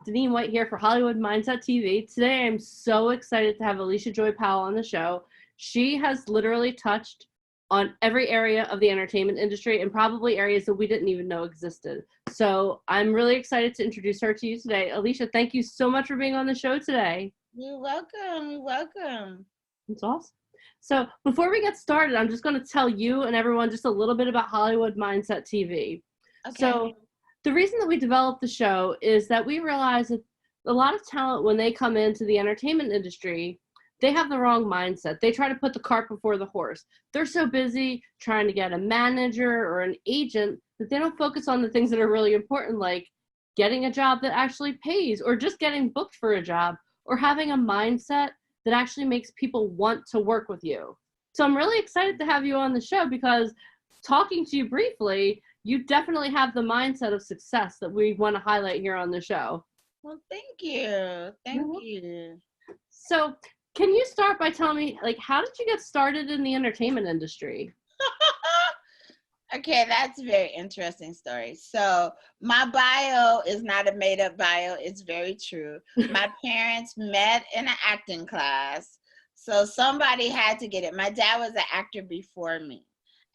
Deneen White here for Hollywood Mindset TV. Today I'm so excited to have Alysia Joy Powell on the show. She has literally touched on every area of the entertainment industry and probably areas that we didn't even know existed. So I'm really excited to introduce her to you today. Alysia, thank you so much for being on the show today. You're welcome. You're welcome. That's awesome. So before we get started, I'm just going to tell you and everyone just a little bit about Hollywood Mindset TV. Okay. So the reason that we developed the show is that we realize that a lot of talent, when they come into the entertainment industry, they have the wrong mindset. They try to put the cart before the horse. They're so busy trying to get a manager or an agent that they don't focus on the things that are really important, like getting a job that actually pays, or just getting booked for a job, or having a mindset that actually makes people want to work with you. So I'm really excited to have you on the show because talking to you briefly, you definitely have the mindset of success that we want to highlight here on the show. Well, thank you. Thank you. So can you start by telling me, like, how did you get started in the entertainment industry? Okay, that's a very interesting story. So my bio is not a made-up bio. It's very true. My parents met in an acting class. So somebody had to get it. My dad was an actor before me.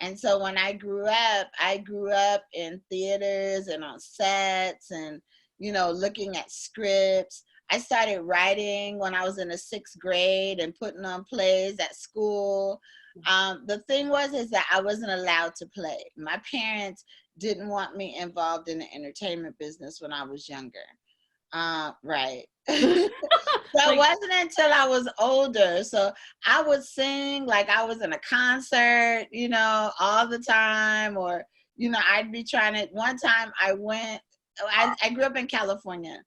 And so when I grew up in theaters and on sets and, looking at scripts. I started writing when I was in the 6th grade and putting on plays at school. The thing is that I wasn't allowed to play. My parents didn't want me involved in the entertainment business when I was younger. Right. So it wasn't until I was older. So I would sing like I was in a concert, all the time. Or, I'd be trying to, one time I grew up in California.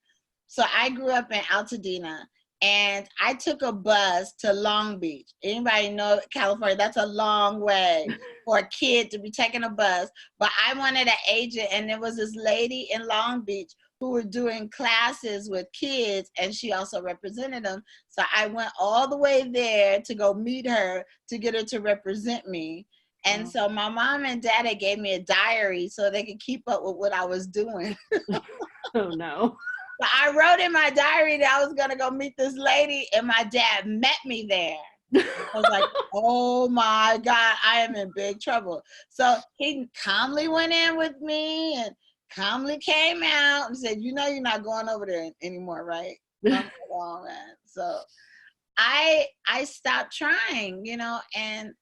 So I grew up in Altadena. And I took a bus to Long Beach. Anybody know California? That's a long way for a kid to be taking a bus. But I wanted an agent, and there was this lady in Long Beach who were doing classes with kids, and she also represented them. So I went all the way there to go meet her to get her to represent me. And so my mom and dad gave me a diary so they could keep up with what I was doing. Oh, no. But I wrote in my diary that I was going to go meet this lady, and my dad met me there. I was like, oh my God, I am in big trouble. So he calmly went in with me and calmly came out and said, you're not going over there anymore, right? Oh, man. So I stopped trying, and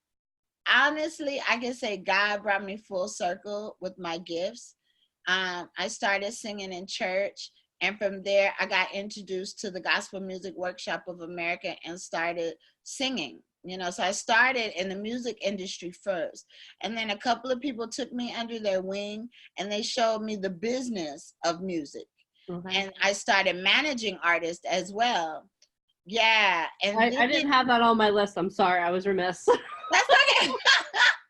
honestly, I can say God brought me full circle with my gifts. I started singing in church. And from there, I got introduced to the Gospel Music Workshop of America and started singing. So I started in the music industry first. And then a couple of people took me under their wing and they showed me the business of music. Mm-hmm. And I started managing artists as well. Yeah. And I didn't have that on my list. I'm sorry. I was remiss. That's okay.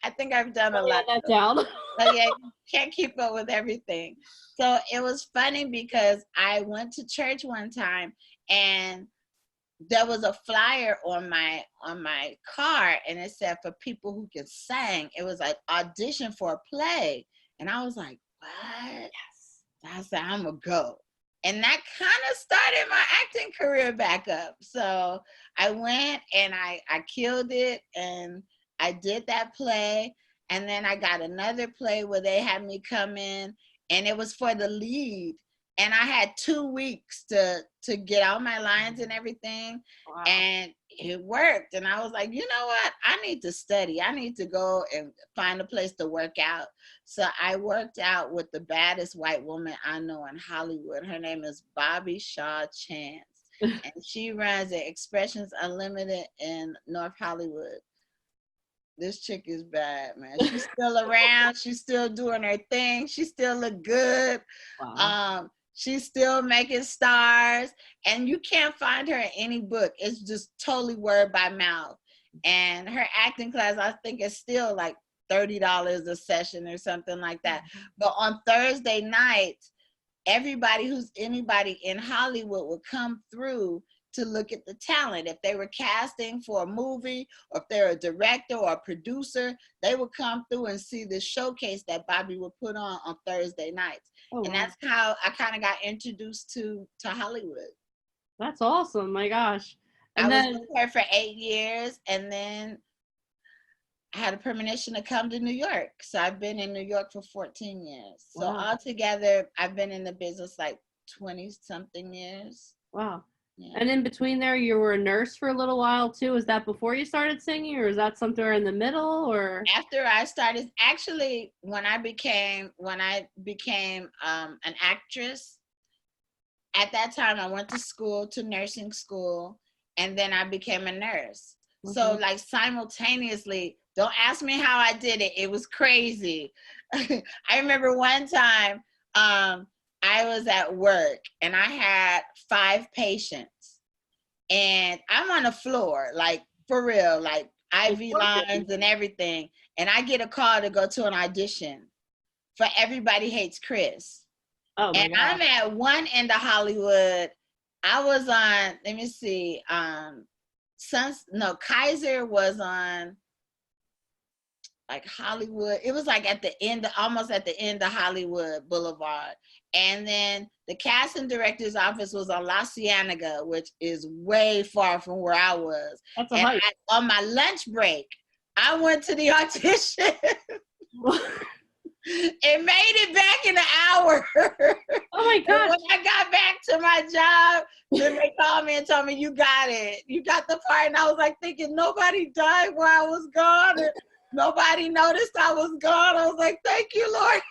I think I've done a lot. That down. But yeah, you can't keep up with everything. So it was funny because I went to church one time and there was a flyer on my car and it said for people who can sing. It was like audition for a play. And I was like, what? Yes. So I said, I'm gonna go. And that kind of started my acting career back up. So I went and I killed it and I did that play. And then I got another play where they had me come in and it was for the lead. And I had 2 weeks to get all my lines and everything. Wow. And it worked. And I was like, you know what? I need to study. I need to go and find a place to work out. So I worked out with the baddest white woman I know in Hollywood. Her name is Bobby Shaw Chance. And she runs the Expressions Unlimited in North Hollywood. This chick is bad, man. She's still around. She's still doing her thing. She still look good. Wow. She's still making stars. And you can't find her in any book. It's just totally word by mouth. And her acting class, I think, is still like $30 a session or something like that. But on Thursday nights, anybody in Hollywood would come through to look at the talent. If they were casting for a movie, or if they're a director or a producer, they would come through and see the showcase that Bobby would put on Thursday nights. Oh, and wow. that's how I kind of got introduced to Hollywood. That's awesome. My gosh. And I then was there for 8 years, and then I had a permission to come to New York. So I've been in New York for 14 years. So wow. altogether, I've been in the business like 20 something years. Wow. Yeah. And in between there, you were a nurse for a little while too. Is that before you started singing, or is that somewhere in the middle, or? After I started, actually, when I became an actress, at that time I went to school, to nursing school, and then I became a nurse. Mm-hmm. So like simultaneously, don't ask me how I did it. It was crazy. I remember one time, I was at work and I had 5 patients, and I'm on the floor, like for real, like IV lines and everything. And I get a call to go to an audition for Everybody Hates Chris. Oh my and God. I'm at one end of Hollywood. I was on, let me see, Kaiser was on like Hollywood. It was like at the end, almost at the end of Hollywood Boulevard. And then the casting director's office was on La Cienega, which is way far from where I was. That's a hike. On my lunch break, I went to the audition. It made it back in an hour. Oh my God. When I got back to my job, then they called me and told me, you got it. You got the part. And I was like thinking, nobody died while I was gone. And nobody noticed I was gone. I was like, thank you, Lord.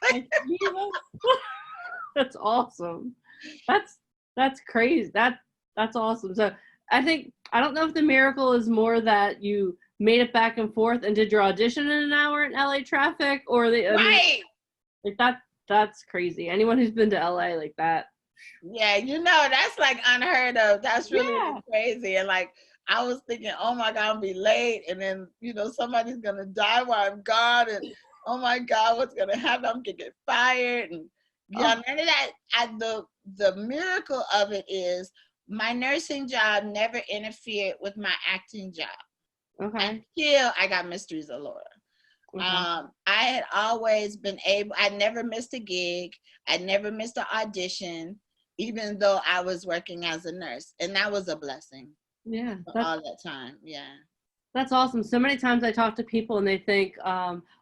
That's awesome. That's crazy. That's awesome. So I don't know if the miracle is more that you made it back and forth and did your audition in an hour in LA traffic, or right. Like that's crazy. Anyone who's been to LA like that. Yeah, that's like unheard of. That's really crazy. And like, I was thinking, oh my God, I'll be late. And then, somebody's going to die while I'm gone. And oh my God, what's going to happen? I'm going to get fired. And none of that. The miracle of it is my nursing job never interfered with my acting job. Okay. Until I got Mysteries of Laura. Okay. I had always been I never missed a gig. I never missed an audition, even though I was working as a nurse. And that was a blessing. Yeah. All that time. Yeah. That's awesome. So many times I talk to people and they think,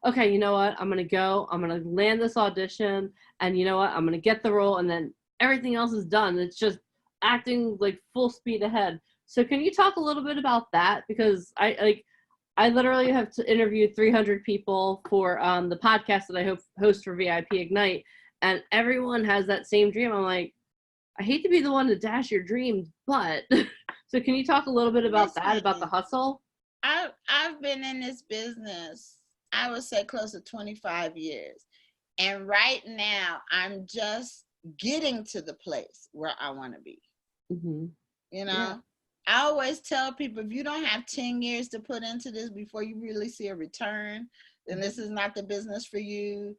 okay, you know what? I'm going to land this audition, and you know what? I'm going to get the role, and then everything else is done. It's just acting like full speed ahead. So can you talk a little bit about that? Because I literally have to interview 300 people for the podcast that I host for VIP Ignite, and everyone has that same dream. I'm like, I hate to be the one to dash your dreams, but so can you talk a little bit about that, about the hustle? I've been in this business, I would say close to 25 years. And right now, I'm just getting to the place where I want to be. Mm-hmm. Yeah. I always tell people, if you don't have 10 years to put into this before you really see a return, then this is not the business for you.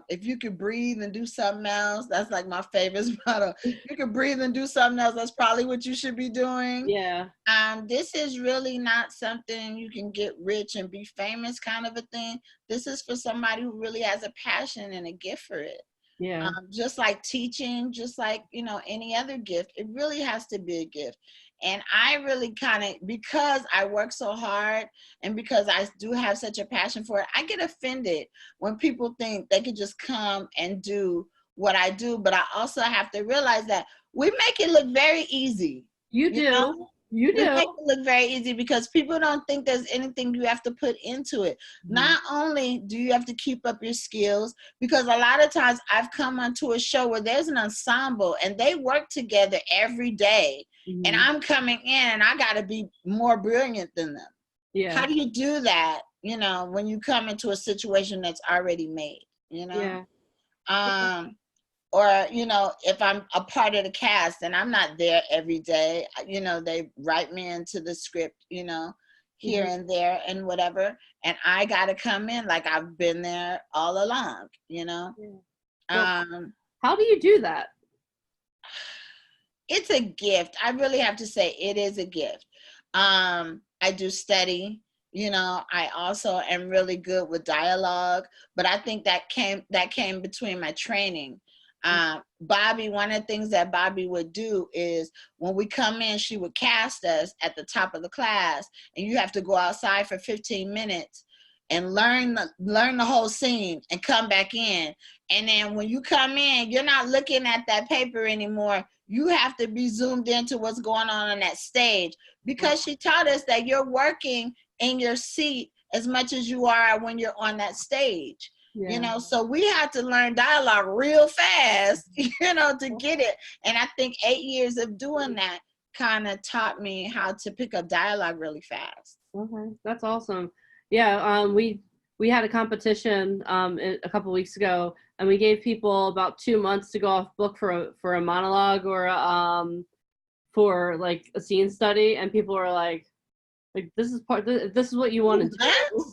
If you could breathe and do something else, that's like my favorite motto. You could breathe and do something else, that's probably what you should be doing. Yeah. This is really not something you can get rich and be famous kind of a thing. This is for somebody who really has a passion and a gift for it. Yeah. Just like teaching, just like, any other gift, it really has to be a gift. And I really because I work so hard and because I do have such a passion for it, I get offended when people think they could just come and do what I do. But I also have to realize that we make it look very easy. You do. You do. We make it look very easy because people don't think there's anything you have to put into it. Mm-hmm. Not only do you have to keep up your skills, because a lot of times I've come onto a show where there's an ensemble and they work together every day. Mm-hmm. And I'm coming in and I got to be more brilliant than them. Yeah. How do you do that, when you come into a situation that's already made, Yeah. Or, if I'm a part of the cast and I'm not there every day, they write me into the script, here mm-hmm. and there and whatever. And I got to come in like I've been there all along, Yeah. Well, how do you do that? it's a gift. I really have to say it is a gift. I do study. I also am really good with dialogue, but I think that came between my training. Bobby, one of the things that Bobby would do is when we come in, she would cast us at the top of the class, and you have to go outside for 15 minutes and learn the whole scene and come back in. And then when you come in, you're not looking at that paper anymore. You have to be zoomed into what's going on that stage, because she taught us that you're working in your seat as much as you are when you're on that stage. Yeah. So we had to learn dialogue real fast, to get it. And I think 8 years of doing that kind of taught me how to pick up dialogue really fast. Okay, that's awesome. Yeah, we had a competition a couple weeks ago, and we gave people about 2 months to go off book for a monologue or for like a scene study, and people were like this is what you want to do.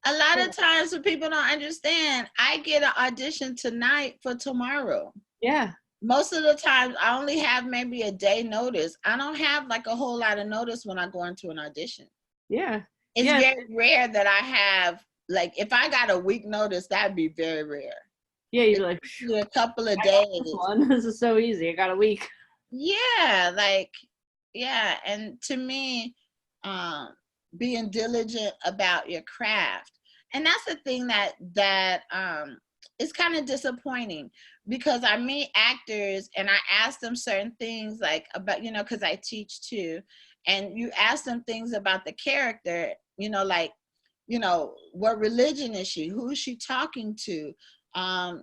A lot of times when people don't understand, I get an audition tonight for tomorrow. Yeah. Most of the time, I only have maybe a day notice. I don't have like a whole lot of notice when I go into an audition. Yeah. It's very rare that I have, like, if I got a week notice, that'd be very rare. Yeah, you're like, a couple of days. This is so easy. I got a week. Yeah, and to me, being diligent about your craft. And that's the thing that is kind of disappointing, because I meet actors and I ask them certain things like about, because I teach too, and you ask them things about the character, what religion is she? Who is she talking to?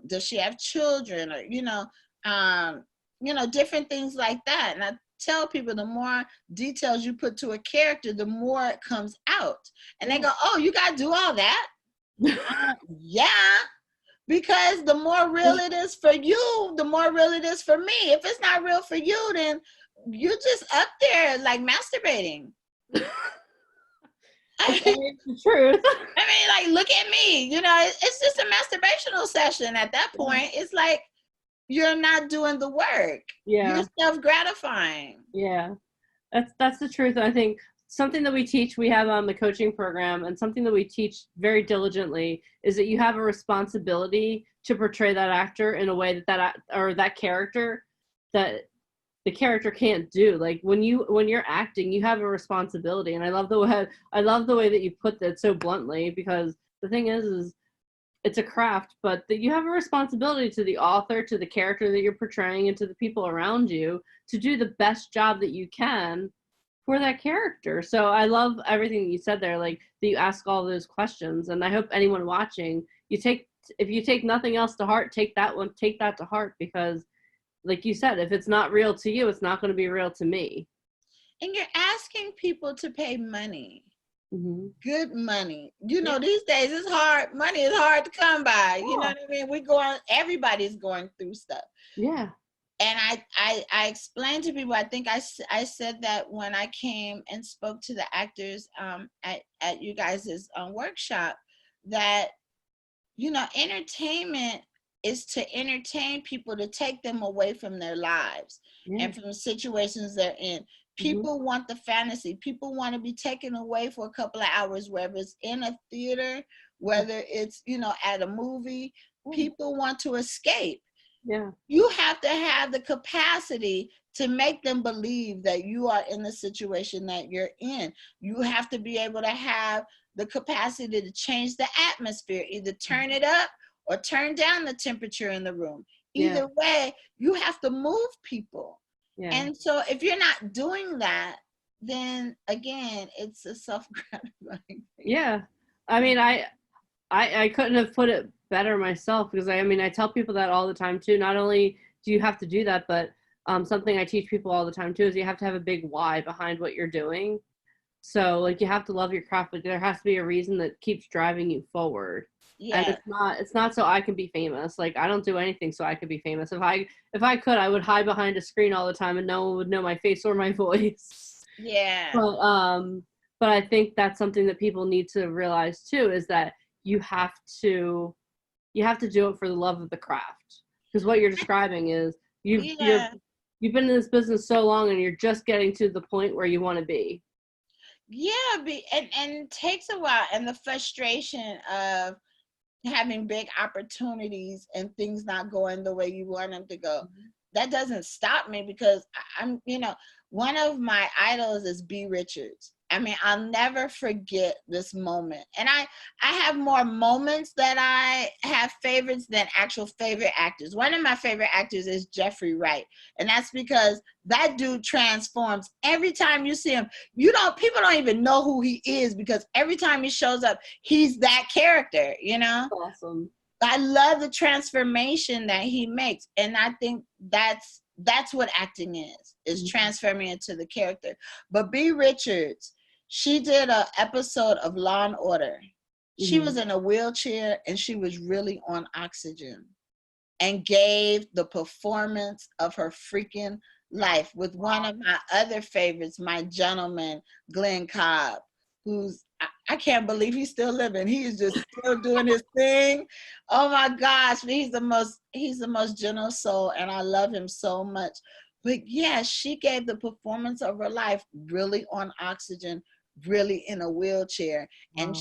Does she have children? Or, different things like that. And I tell people, the more details you put to a character, the more it comes out. And they go, oh, you got to do all that? Yeah, because the more real it is for you, the more real it is for me. If it's not real for you, then you're just up there like masturbating. It's the truth. I mean, like, look at me. It's just a masturbational session at that point. It's like you're not doing the work. Yeah. You're self-gratifying. Yeah. That's the truth. I think something that we have on the coaching program, and something that we teach very diligently, is that you have a responsibility to portray that actor in a way that character that the character can't do. Like when you're acting, you have a responsibility. And I love the way that you put that so bluntly, because the thing is it's a craft, but that you have a responsibility to the author, to the character that you're portraying, and to the people around you to do the best job that you can for that character. So I love everything you said there, like that you ask all those questions. And I hope anyone watching, if you take nothing else to heart, take that to heart, because like you said, if it's not real to you, it's not going to be real to me. And you're asking people to pay money. Mm-hmm. Good money. These days it's hard. Money is hard to come by. You know what I mean? Everybody's going through stuff. Yeah. And I explained to people, I think I said that when I came and spoke to the actors at you guys' workshop, that, entertainment is to entertain people, to take them away from their lives and from the situations they're in. People want the fantasy. People want to be taken away for a couple of hours, whether it's in a theater, whether it's, at a movie. People want to escape. Yeah. You have to have the capacity to make them believe that you are in the situation that you're in. You have to be able to have the capacity to change the atmosphere, either turn it up or turn down the temperature in the room. Either way, you have to move people. Yeah. And so if you're not doing that, then again, it's a self-gratifying thing. Yeah. I mean, I couldn't have put it better myself, because I tell people that all the time too. Not only do you have to do that, but something I teach people all the time too is you have to have a big why behind what you're doing. So like you have to love your craft, but there has to be a reason that keeps driving you forward. Yeah. And it's not so I can be famous. Like I don't do anything so I could be famous. If I could, I would hide behind a screen all the time and no one would know my face or my voice. Yeah. But I think that's something that people need to realize too, is that you have to do it for the love of the craft. Because what you're describing is you're you've been in this business so long and you're just getting to the point where you want to be. Yeah, and it takes a while, and the frustration of having big opportunities and things not going the way you want them to go. That doesn't stop me, because I'm, one of my idols is B. Richards. I mean, I'll never forget this moment. And I have more moments that I have favorites than actual favorite actors. One of my favorite actors is Jeffrey Wright. And that's because that dude transforms every time you see him. People don't even know who he is, because every time he shows up, he's that character, Awesome. I love the transformation that he makes. And I think that's what acting is transforming into the character. But B. Richards, she did an episode of Law and Order. She was in a wheelchair and she was really on oxygen, and gave the performance of her freaking life with one of my other favorites, my gentleman, Glenn Cobb, who's, I can't believe he's still living. He is just still doing his thing. Oh my gosh, he's the most generous soul, and I love him so much. But yeah, she gave the performance of her life, really on oxygen, really in a wheelchair. Wow. And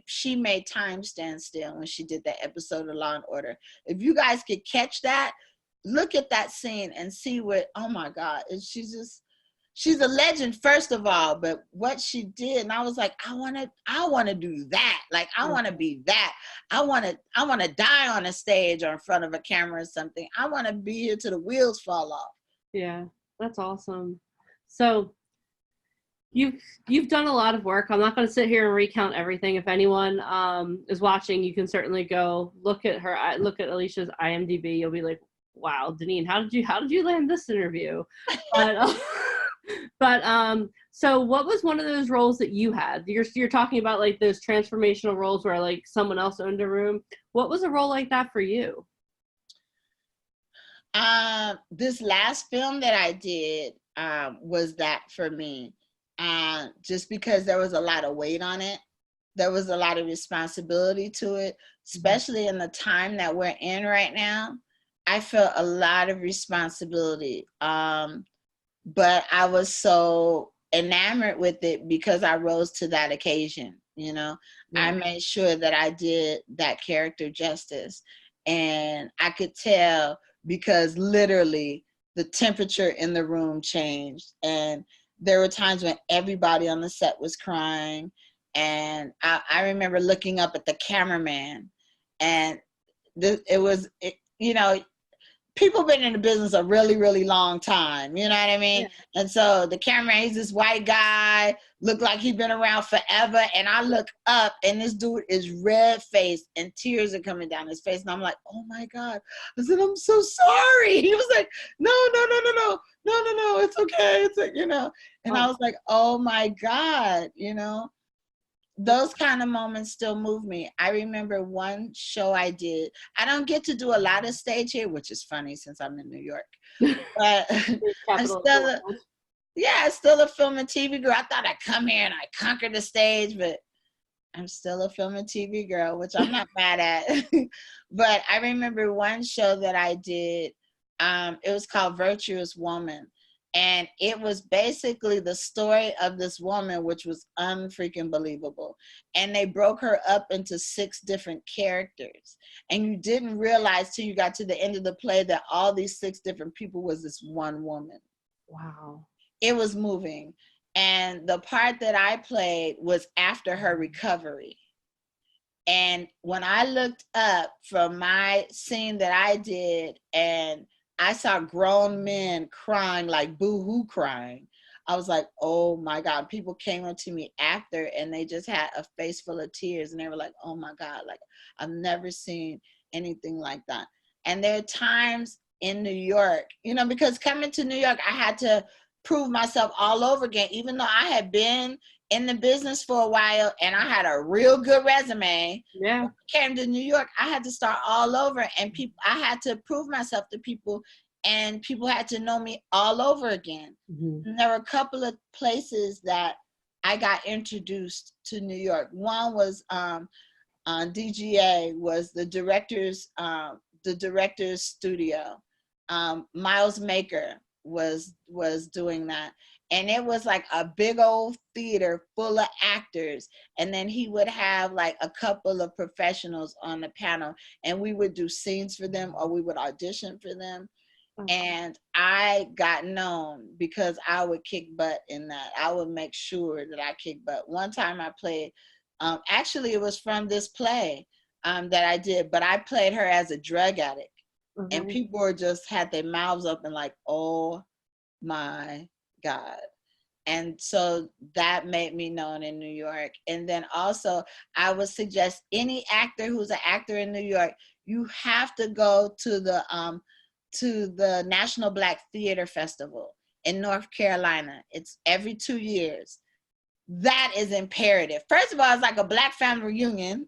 she made time stand still when she did that episode of Law and Order. If you guys could catch that, look at that scene and see what, oh my God, she's a legend, first of all, but what she did, and I was like, I want to do that. Like, I want to be that. I want to die on a stage or in front of a camera or something. I want to be here till the wheels fall off. Yeah, that's awesome. So you've done a lot of work. I'm not going to sit here and recount everything. If anyone is watching, you can certainly go look at Alysia's IMDb. You'll be like, wow, Deneen, how did you land this interview? But so what was one of those roles that you had? You're talking about like those transformational roles where like someone else owned a room. What was a role like that for you? This last film that I did was that for me. Just because there was a lot of weight on it. There was a lot of responsibility to it, especially in the time that we're in right now. I felt a lot of responsibility. But I was so enamored with it because I rose to that occasion, Yeah. I made sure that I did that character justice. And I could tell, because literally the temperature in the room changed. And there were times when everybody on the set was crying. And I remember looking up at the cameraman, and people been in the business a really, really long time. You know what I mean? Yeah. And so the cameraman, he's this white guy, looked like he'd been around forever. And I look up, and this dude is red-faced, and tears are coming down his face. And I'm like, oh my God. I said, I'm so sorry. He was like, no, it's okay. It's like, And I was like, oh my God, Those kind of moments still move me. I remember one show I did. I don't get to do a lot of stage here, which is funny since I'm in New York. But I'm still a film and TV girl. I thought I'd come here and I'd conquer the stage, but I'm still a film and TV girl, which I'm not mad at. But I remember one show that I did. It was called Virtuous Woman. And it was basically the story of this woman, which was unfreaking believable. And they broke her up into 6 different characters. And you didn't realize till you got to the end of the play that all these 6 different people was this one woman. Wow. It was moving. And the part that I played was after her recovery. And when I looked up from my scene that I did, and I saw grown men crying, like boo-hoo crying, I was like, oh my God. People came up to me after, and they just had a face full of tears, and they were like, oh my God, like I've never seen anything like that. And there are times in New York, because coming to New York, I had to prove myself all over again, even though I had been in the business for a while and I had a real good resume. Yeah. When I came to New York, I had to start all over, and I had to prove myself to people, and people had to know me all over again. Mm-hmm. And there were a couple of places that I got introduced to New York. One was DGA, was the director's studio. Miles Maker was doing that, and it was like a big old theater full of actors, and then he would have like a couple of professionals on the panel, and we would do scenes for them or we would audition for them. And I got known because I would kick butt in that. I would make sure that I kick butt. One time I played, actually it was from this play that I did, but I played her as a drug addict. And people were just had their mouths open like, oh my God. And so that made me known in New York. And then also I would suggest any actor who's an actor in New York, you have to go to the National Black Theater Festival in North Carolina. It's every 2 years. That is imperative. First of all, it's like a Black family reunion.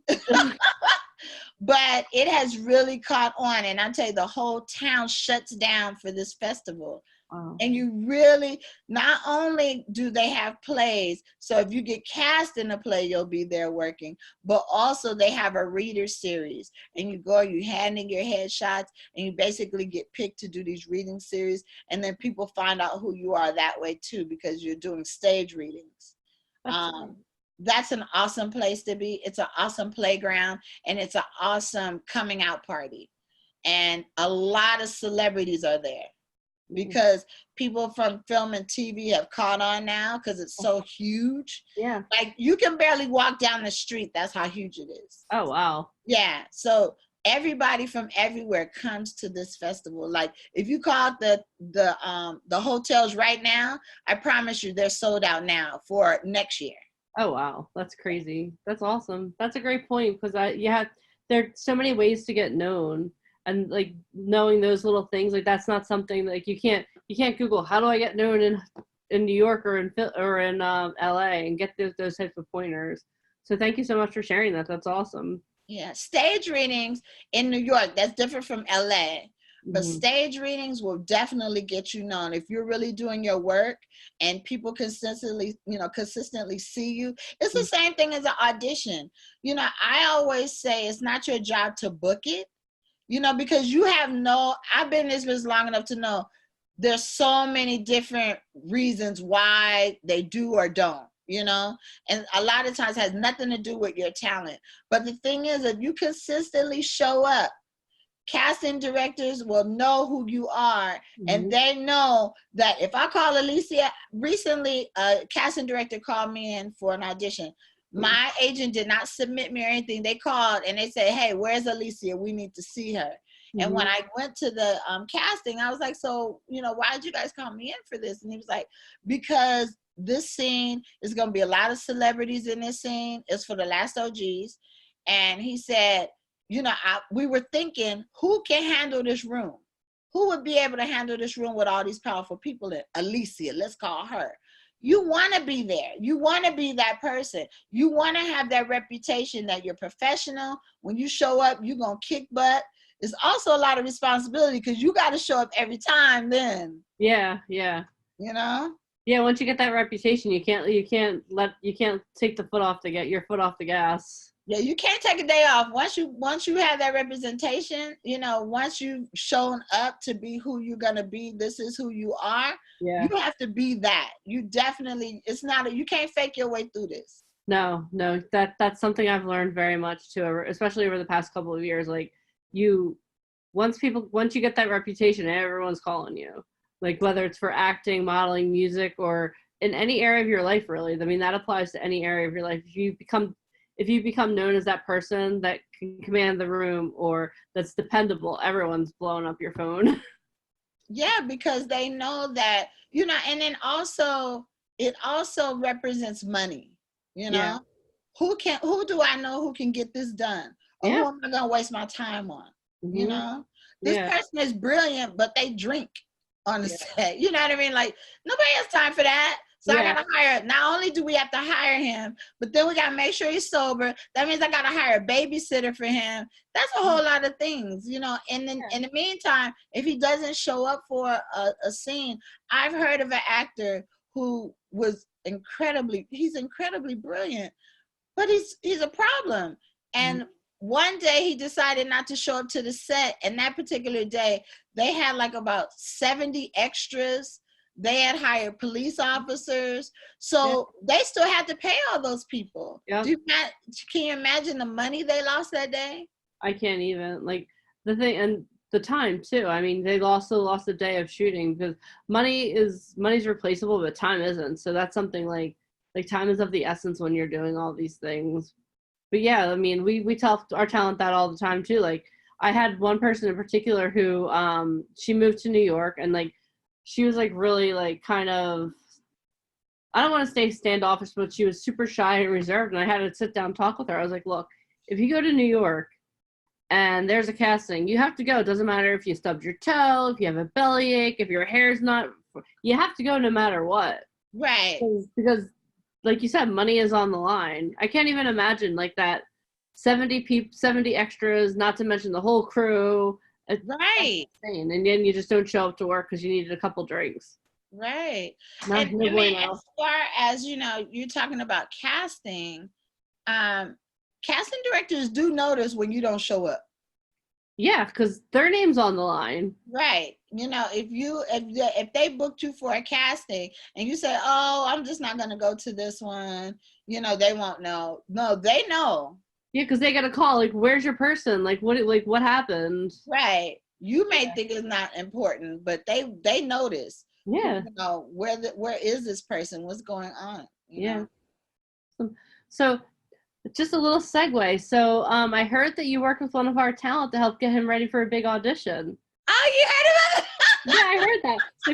But it has really caught on, and I'll tell you, the whole town shuts down for this festival. Wow. And you really, not only do they have plays, so if you get cast in a play, you'll be there working, but also they have a reader series, and you go, you hand in your headshots, and you basically get picked to do these reading series, and then people find out who you are that way too, because you're doing stage readings. That's an awesome place to be. It's an awesome playground, and it's an awesome coming out party. And a lot of celebrities are there because people from film and TV have caught on now because it's so huge. Yeah. Like you can barely walk down the street. That's how huge it is. Oh, wow. Yeah. So everybody from everywhere comes to this festival. Like if you call the hotels right now, I promise you they're sold out now for next year. Oh, wow. That's crazy. That's awesome. That's a great point because there are so many ways to get known, and like knowing those little things, like that's not something like you can't Google how do I get known in New York or in LA and get those types of pointers. So thank you so much for sharing that. That's awesome. Yeah. Stage readings in New York, that's different from LA. But stage readings will definitely get you known if you're really doing your work and people consistently see you. It's the same thing as an audition. I always say it's not your job to book it, because I've been in this business long enough to know there's so many different reasons why they do or don't. And a lot of times has nothing to do with your talent. But the thing is, if you consistently show up, casting directors will know who you are, and they know that if I call Alysia, recently a casting director called me in for an audition. My agent did not submit me or anything. They called and they said, hey, where's Alysia? We need to see her. And when I went to the casting, I was like, so, why did you guys call me in for this? And he was like, because this scene is going to be a lot of celebrities in this scene. It's for the last OGs. And he said, we were thinking, who can handle this room? Who would be able to handle this room with all these powerful people in? Alysia, let's call her. You want to be there. You want to be that person. You want to have that reputation that you're professional. When you show up, you're going to kick butt. It's also a lot of responsibility because you got to show up every time then. Yeah. Yeah, once you get that reputation, you can't take the foot off your foot off the gas. Yeah, you can't take a day off. Once you have that representation, once you've shown up to be who you're gonna be, this is who you are. Yeah. You have to be that. You definitely, you can't fake your way through this. No, that's something I've learned very much too, especially over the past couple of years. Like once you get that reputation, everyone's calling you. Like whether it's for acting, modeling, music, or in any area of your life, really. I mean, that applies to any area of your life. If you become known as that person that can command the room or that's dependable, everyone's blowing up your phone. Yeah, because they know that, and then also, it also represents money, Yeah. Who do I know who can get this done? Or who am I going to waste my time on? This person is brilliant, but they drink on the set. You know what I mean? Like, nobody has time for that. So I got to hire, not only do we have to hire him, but then we got to make sure he's sober. That means I got to hire a babysitter for him. That's a whole lot of things, And then in the meantime, if he doesn't show up for a scene, I've heard of an actor who was incredibly brilliant, but he's a problem. And one day he decided not to show up to the set, and that particular day they had like about 70 extras. They had hired police officers, so they still had to pay all those people. Yeah. Can you imagine the money they lost that day? I can't even, like, the thing, and the time too. I mean, they also lost a day of shooting because money's replaceable, but time isn't. So that's something like time is of the essence when you're doing all these things. But yeah, I mean, we tell our talent that all the time too. Like, I had one person in particular who she moved to New York, and like she was like really like kind of, I don't want to say standoffish, but she was super shy and reserved, and I had to sit down and talk with her. I was like, look, if you go to New York and there's a casting, you have to go. It doesn't matter if you stubbed your toe, if you have a bellyache, if your hair's not, you have to go no matter what. Right. Because like you said, money is on the line. I can't even imagine like that 70 extras, not to mention the whole crew. Right. And then you just don't show up to work because you needed a couple drinks. Right. Not And I mean, as far as, you know, you're talking about casting, casting directors do notice when you don't show up. Yeah, because their name's on the line. Right. You know, if they booked you for a casting and you say, oh, I'm just not going to go to this one, you know, they won't know. No, they know. Yeah, because they got a call, like, where's your person? Like, what happened? Right. You may think it's not important, but they notice. Yeah. You know, where is this person? What's going on? You know? So just a little segue. So I heard that you worked with one of our talent to help get him ready for a big audition. Oh, you heard about it? Yeah, I heard that. So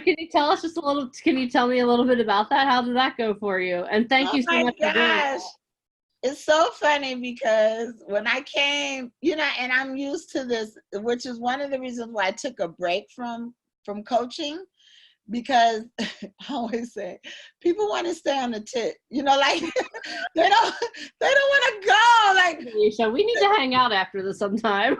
can you tell me a little bit about that? How did that go for you? And thank you so much for doing that. It's so funny because when I came, you know, and I'm used to this, which is one of the reasons why I took a break from coaching, because I always say people want to stay on the tip, you know, like they don't want to go. Like, Alysia, we need to hang out after this sometime.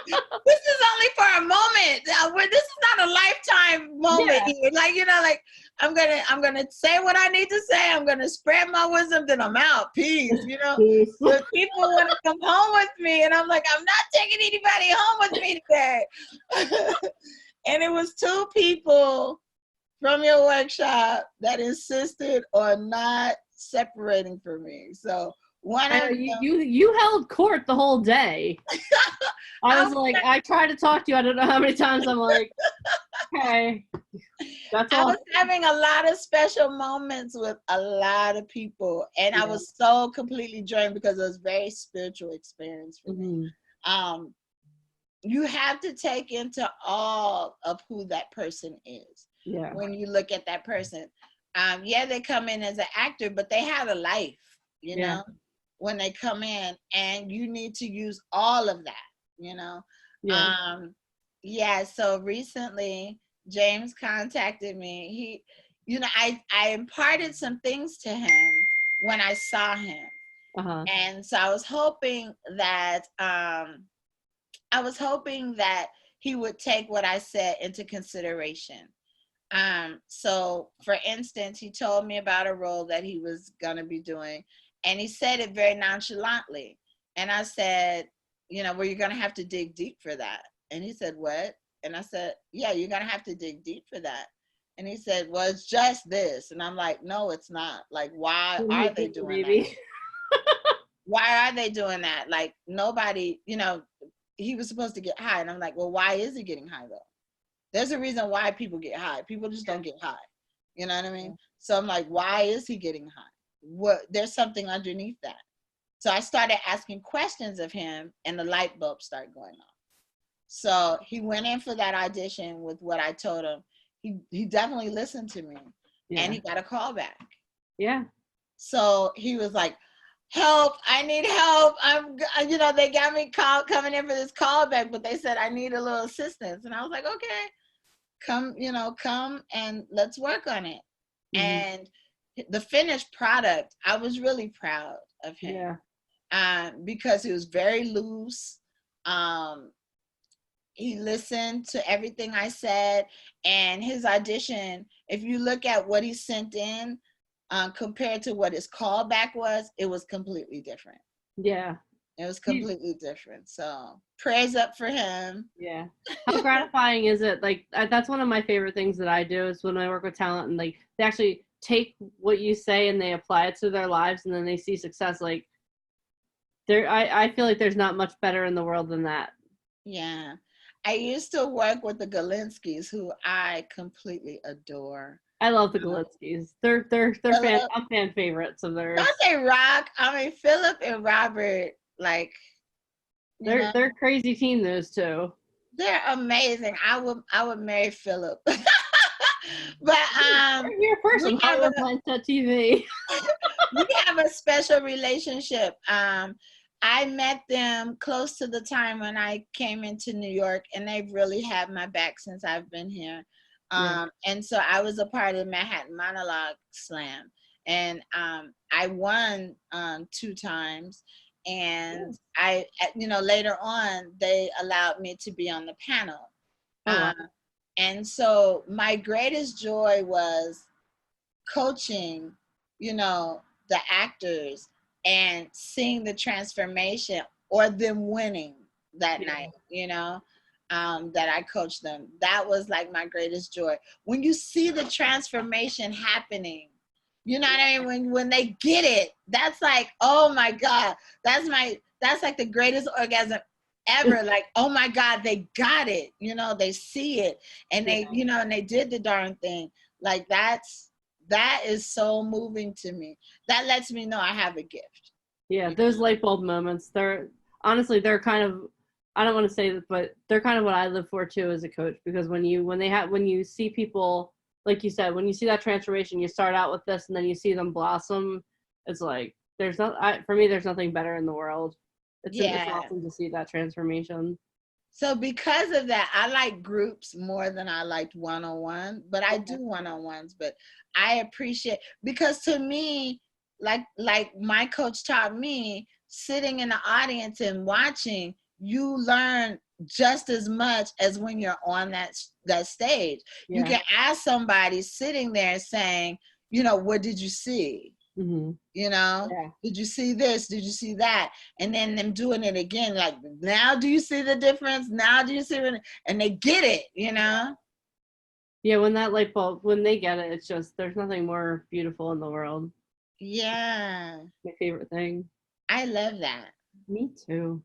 This is only for a moment. This is not a lifetime moment here. Like, you know, like I'm gonna say what I need to say. I'm gonna spread my wisdom, then I'm out. Peace, you know. But people want to come home with me, and I'm like, I'm not taking anybody home with me today. And it was 2 people from your workshop that insisted on not separating from me. So one of them, you held court the whole day. I was like, I tried to talk to you. I don't know how many times I'm like, okay. That's all. I was having a lot of special moments with a lot of people, and I was so completely drained because it was a very spiritual experience for me. You have to take into all of who that person is. Yeah. When you look at that person, they come in as an actor, but they have a life, you know, when they come in, and you need to use all of that, you know. So recently James contacted me. He, you know, I imparted some things to him when I saw him. And so I was hoping that he would take what I said into consideration. So for instance, he told me about a role that he was going to be doing, and he said it very nonchalantly. And I said, you know, well, you're going to have to dig deep for that. And he said, what? And I said, yeah, you're going to have to dig deep for that. And he said, well, it's just this. And I'm like, no, it's not. Like, why are they doing that? Why are they doing that? Like, nobody, you know, he was supposed to get high. And I'm like, well, why is he getting high though? There's a reason why people get high. People just don't get high. You know what I mean? So I'm like, why is he getting high? There's something underneath that. So I started asking questions of him, and the light bulb started going on. So he went in for that audition with what I told him. He definitely listened to me, and he got a call back. Yeah. So he was like, help, I need help. You know, they got me coming in for this callback, but they said I need a little assistance. And I was like, okay, come and let's work on it. And the finished product, I was really proud of him. Because he was very loose. He listened to everything I said, and his audition, if you look at what he sent in, compared to what his callback was, it was completely different. Yeah. It was completely different. So prayers up for him. Yeah. How gratifying is it? Like that's one of my favorite things that I do is when I work with talent and like they actually take what you say and they apply it to their lives and then they see success. Like I feel like there's not much better in the world than that. Yeah. I used to work with the Galinskis, who I completely adore. I love the Galinskis. They're I'm fan favorites of theirs. Don't they rock? I mean, Philip and Robert, like, they're a crazy team, those two. They're amazing. I would marry Philip. But you're first on Hollywood Mindset TV. We have a special relationship. I met them close to the time when I came into New York, and they've really had my back since I've been here. And so I was a part of Manhattan Monologue Slam, and I won 2 times. And I, later on, they allowed me to be on the panel. And so my greatest joy was coaching, the actors and seeing the transformation or them winning that night, that I coached them. That was like my greatest joy. When you see the transformation happening, you know what I mean? When they get it, that's like, oh my God, that's like the greatest orgasm ever. Like, oh my God, they got it. They see it and they, and they did the darn thing. Like that is so moving to me. That lets me know I have a gift. Yeah, those light bulb moments, they're kind of, I don't want to say this, but they're kind of what I live for too as a coach, because when you see people, like you said, when you see that transformation, you start out with this and then you see them blossom. It's like, for me, there's nothing better in the world. It's awesome to see that transformation. So because of that, I like groups more than I liked one-on-one, but I do one-on-ones, but I appreciate, because to me, like my coach taught me, sitting in the audience and watching, you learn just as much as when you're on that stage. You can ask somebody sitting there saying, what did you see? Mm-hmm. Did you see this? Did you see that? And then them doing it again, like, now do you see the difference? Now do you see it? And they get it, Yeah, when that light bulb, when they get it, it's just, there's nothing more beautiful in the world. Yeah. My favorite thing. I love that. Me too.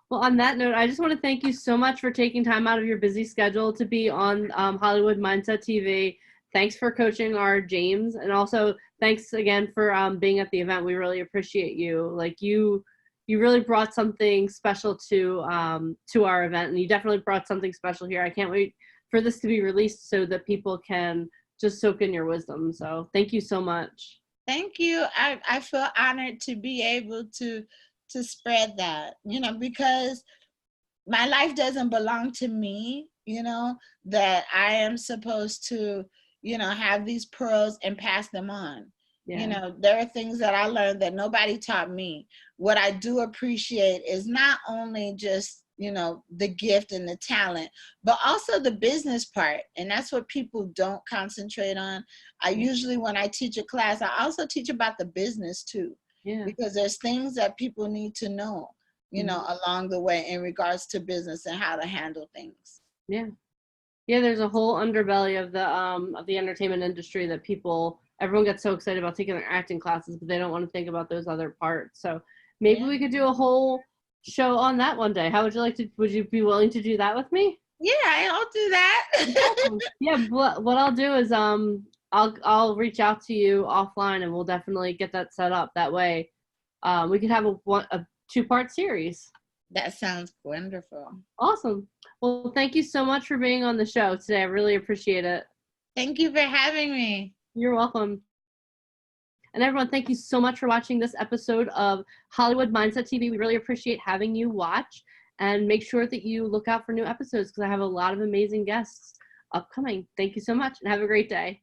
Well, on that note, I just want to thank you so much for taking time out of your busy schedule to be on Hollywood Mindset TV. Thanks for coaching our James, and also thanks again for being at the event. We really appreciate you. Like you really brought something special to our event, and you definitely brought something special here. I can't wait for this to be released so that people can just soak in your wisdom. So thank you so much. Thank you. I feel honored to be able to spread that, because my life doesn't belong to me, that I am supposed to, have these pearls and pass them on. Yeah. There are things that I learned that nobody taught me. What I do appreciate is not only just, the gift and the talent, but also the business part. And that's what people don't concentrate on. I usually, when I teach a class, I also teach about the business too. Yeah. Because there's things that people need to know, along the way in regards to business and how to handle things. Yeah. Yeah, there's a whole underbelly of the entertainment industry that everyone gets so excited about taking their acting classes, but they don't want to think about those other parts. So maybe we could do a whole show on that one day. How would you be willing to do that with me? Yeah, I'll do that. Yeah, what I'll do is I'll reach out to you offline and we'll definitely get that set up. That way we could have a 2-part series. That sounds wonderful. Awesome. Well, thank you so much for being on the show today. I really appreciate it. Thank you for having me. You're welcome. And everyone, thank you so much for watching this episode of Hollywood Mindset TV. We really appreciate having you watch, and make sure that you look out for new episodes because I have a lot of amazing guests upcoming. Thank you so much and have a great day.